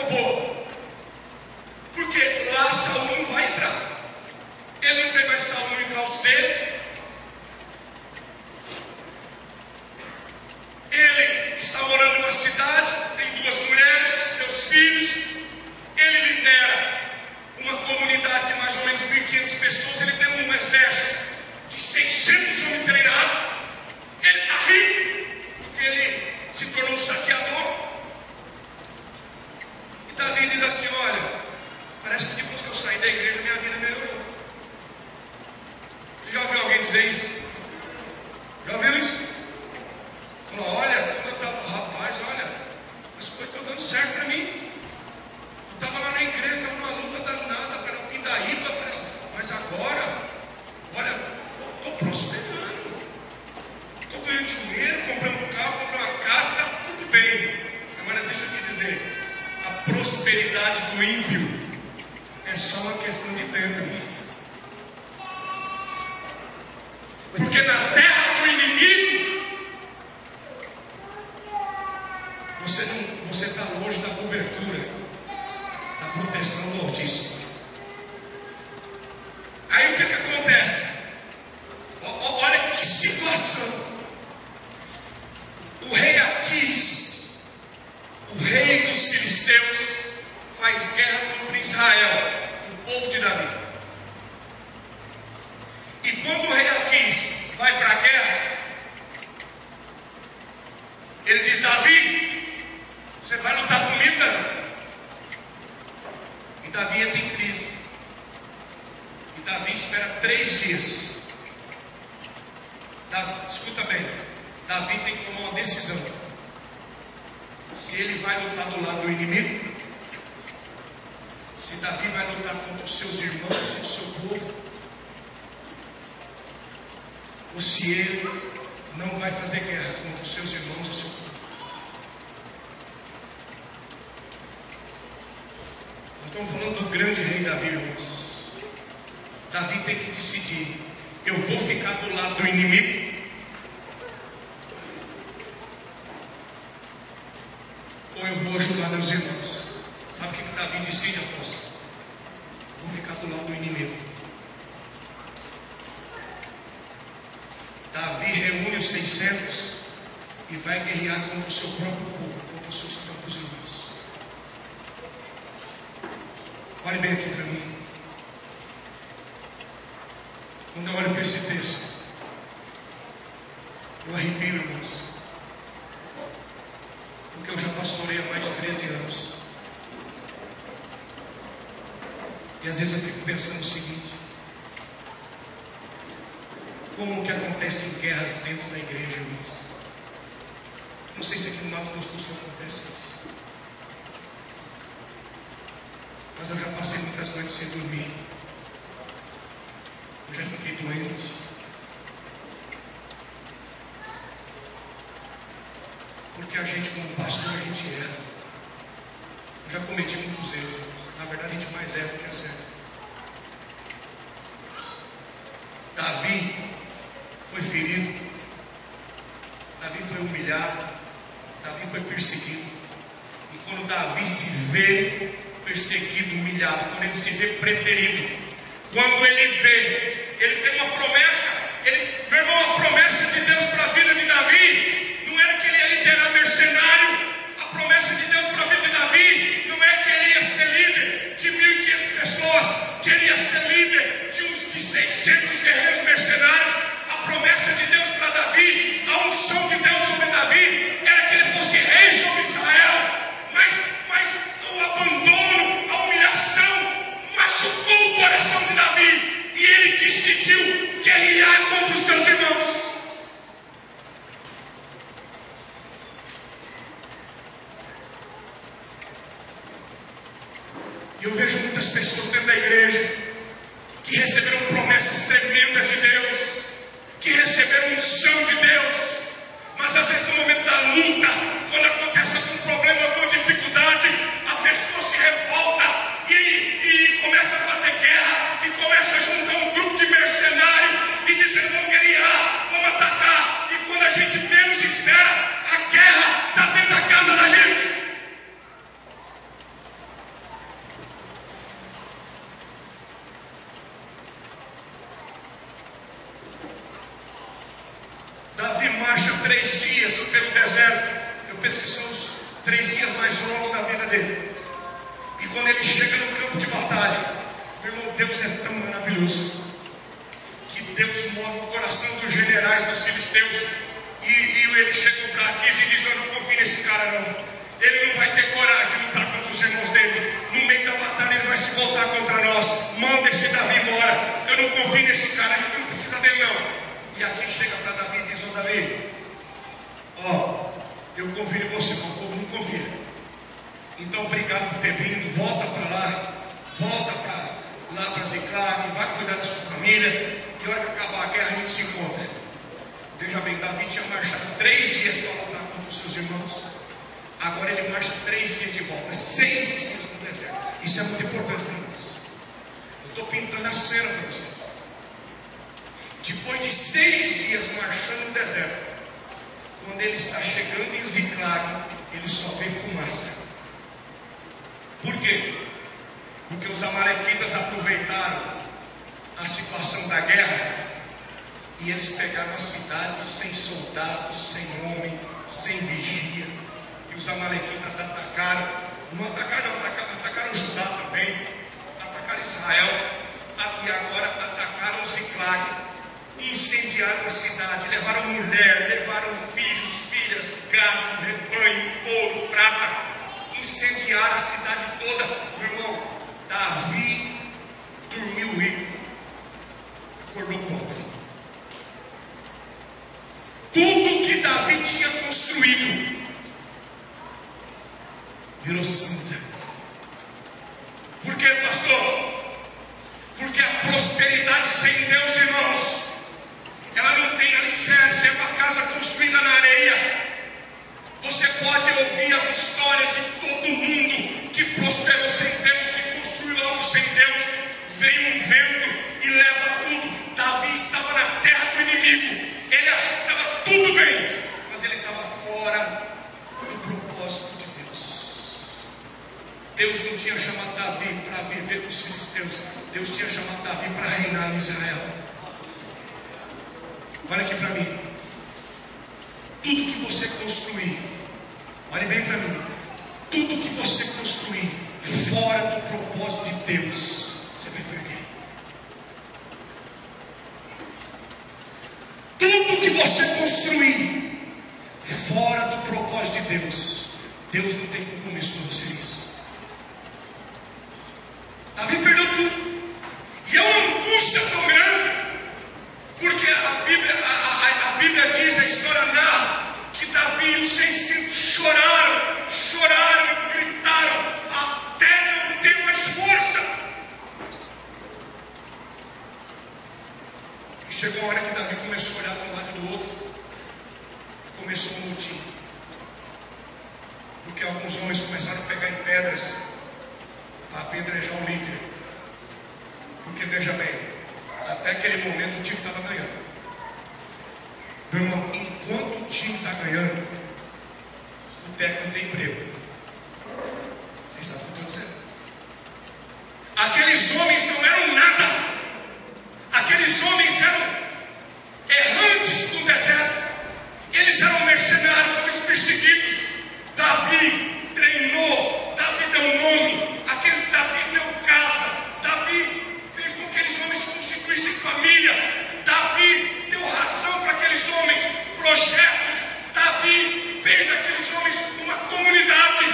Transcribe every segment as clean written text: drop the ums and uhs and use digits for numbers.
povo. Porque lá Saul não vai entrar. Ele não tem mais Saul no encalço dele. Ele está morando em uma cidade, tem 2 mulheres, seus filhos. Ele lidera uma comunidade de mais ou menos 1.500 pessoas. Ele tem um exército de 600 homens treinados. Ele está rico, porque ele se tornou um saqueador. E Davi diz assim: olha, parece que depois que eu saí da igreja, minha vida melhorou. Você já ouviu alguém dizer isso? Já ouviu isso? Falou: olha, quando eu estava, rapaz, olha, as coisas estão dando certo para mim. Eu estava lá na igreja, estava numa luta danada, para o Pindaíba, mas agora, olha, estou prosperando. Estou ganhando dinheiro, comprando um carro, comprando uma casa, está tudo bem. Agora deixa eu te dizer, a prosperidade do ímpio é só uma questão de tempo, irmãos. Porque na terra do inimigo, você está longe da cobertura, da proteção do Altíssimo. Aí o que acontece? Olha que situação. O rei Aquis, o rei dos filisteus, faz guerra contra Israel, o povo de Davi. E quando o rei Aquis vai para a guerra, ele diz: Davi, você vai lutar comigo, Davi? E Davi entra em crise. E Davi espera 3 dias. Escuta bem, Davi tem que tomar uma decisão. Se ele vai lutar do lado do inimigo, se Davi vai lutar contra os seus irmãos e o seu povo, ou se ele não vai fazer guerra contra os seus irmãos e o seu povo. Estamos falando do grande rei Davi, irmãos. Davi tem que decidir: eu vou ficar do lado do inimigo, ou eu vou ajudar meus irmãos? Sabe o que Davi decide, apóstolo? Vou ficar do lado do inimigo. Davi reúne os 600 e vai guerrear contra o seu próprio povo, contra os seus próprios irmãos. Olhe bem aqui para mim. Quando eu olho para esse texto, eu arrepio, irmãos. Porque eu já pastorei há mais de 13 anos. E às vezes eu fico pensando o seguinte: como que acontecem guerras dentro da igreja, irmãos? Não sei se aqui no Mato Grosso do Sul acontece isso, mas eu já passei muitas noites sem dormir. Eu já fiquei doente. Porque a gente, como pastor, a gente erra. Eu já cometi muitos erros, irmãos. Na verdade, a gente mais erra do que acerta. Davi foi ferido. Davi foi humilhado. Davi foi perseguido. E quando Davi se vê perseguido, humilhado, quando ele se vê preterido, quando ele vê, ele tem uma promessa. Meu irmão, a promessa de Deus para a vida de Davi não era que ele ia liderar mercenário. A promessa de Deus para a vida de Davi não é que ele ia ser líder de 1.500 pessoas, que ele ia ser líder de 600 guerreiros mercenários. A promessa de Deus para Davi, a unção de Deus sobre Davi, era que ele fosse rei sobre Israel. Mas o abandono, a humilhação machucou o coração de Davi, e ele decidiu guerrear contra os seus irmãos. E eu vejo muitas pessoas dentro da igreja que receberam promessas tremendas de Deus, que receberam unção de Deus, mas às vezes no momento da luta, quando acontece algum problema, alguma dificuldade, a pessoa se revolta e começa a fazer guerra, e começa a juntar um grupo de mercenários e dizendo: vamos guerrear, vamos atacar. E quando a gente menos espera, a guerra está dentro da casa da gente. 3 dias pelo deserto. Eu penso que são os 3 dias mais longos da vida dele. E quando ele chega no campo de batalha, meu irmão, Deus é tão maravilhoso que Deus move o coração dos generais dos filisteus. E ele chega para Aquis e diz: eu não confio nesse cara não. Ele não vai ter coragem de lutar contra os irmãos dele. No meio da batalha ele vai se voltar contra nós. Manda esse Davi embora. Eu não confio nesse cara, a gente não precisa dele não. E Aquis chega para Davi e diz: ô Davi, ó, eu confio em você, mas o povo não confia. Então obrigado por ter vindo. Volta para lá. Volta para Ziclag. Vai cuidar da sua família. E a hora que acabar a guerra a gente se encontra. Veja bem, Davi tinha marchado 3 dias para lutar contra os seus irmãos. Agora ele marcha 3 dias de volta, 6 dias no deserto. Isso é muito importante para nós. Eu estou pintando a cena para vocês. Depois de 6 dias marchando no deserto, quando ele está chegando em Ziclag, ele só vê fumaça. Por quê? Porque os amalequitas aproveitaram a situação da guerra e eles pegaram a cidade sem soldados, sem homem, sem vigia. E os amalequitas atacaram. Não atacaram, atacaram Judá também. Atacaram Israel. E agora atacaram Ziclag. Incendiaram a cidade. Levaram mulher, levaram filhos, filhas, gado, rebanho, ouro, prata. Incendiaram a cidade toda. Meu irmão, Davi dormiu rico, acordou pobre. Tudo que Davi tinha construído virou cinza. Por quê, pastor? Porque a prosperidade sem Deus, irmãos, ela não tem alicerce. É uma casa construída na areia. Você pode ouvir as histórias de todo mundo que prosperou sem Deus, que construiu algo sem Deus. Veio um vento e leva tudo. Davi estava na terra do inimigo. Ele achou que estava tudo bem, mas ele estava fora do propósito de Deus. Deus não tinha chamado Davi para viver com os filisteus. Deus tinha chamado Davi para reinar em Israel. Olha aqui para mim. Tudo que você construir, olhe bem para mim, tudo que você construir fora do propósito de Deus, você vai perder. Tudo que você construir fora do propósito de Deus, Deus não tem compromisso com você nisso. Davi perdeu tudo. E é uma angústia tão grande. Porque a Bíblia diz, a história narra, que Davi e os 600 choraram, gritaram, até não ter mais força. E chegou a hora que Davi começou a olhar de um lado e do outro, e começou um motim. Porque alguns homens começaram a pegar em pedras para apedrejar o líder. Porque veja bem, até aquele momento o time estava ganhando. Meu irmão, enquanto o time está ganhando, o técnico tem emprego. Vocês sabem o que eu estou dizendo? Aqueles homens não eram nada. Aqueles homens eram errantes no deserto. Eles eram mercenários, homens perseguidos. Davi treinou, Davi deu nome, aquele Davi deu casa, Davi fez com que aqueles homens constituíssem família. Davi deu razão para aqueles homens, projetos. Davi fez daqueles homens uma comunidade.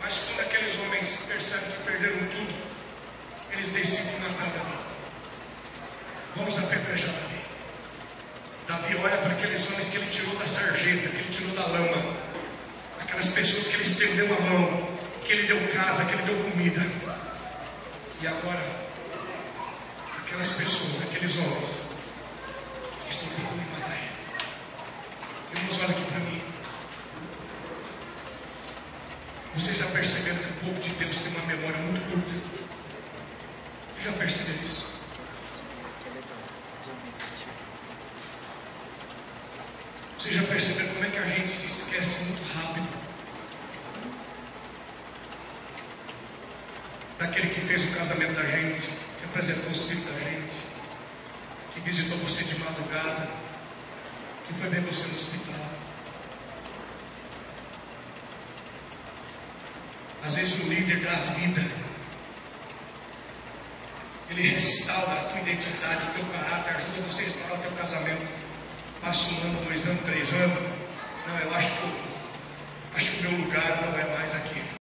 Mas quando aqueles homens percebem que perderam tudo, eles decidem matar Davi. Vamos apedrejar Davi. Davi olha para aqueles homens que ele tirou da sarjeta, que ele tirou da lama, aquelas pessoas que ele estendeu a mão, que ele deu casa, que ele deu comida. E agora, aquelas pessoas, aqueles homens que estão tentando me matar ele. Irmãos, olha aqui para mim. Vocês já perceberam que o povo de Deus tem uma memória muito curta? Já perceberam isso? Vocês já perceberam como é que a gente se esquece muito rápido daquele que fez o casamento da gente, que apresentou os filhos da gente, que visitou você de madrugada, que foi ver você no hospital. Às vezes o líder da vida, ele restaura a tua identidade, o teu caráter, ajuda você a restaurar o teu casamento. Passa 1 ano, 2 anos, 3 anos. Não, eu acho que o meu lugar não é mais aqui.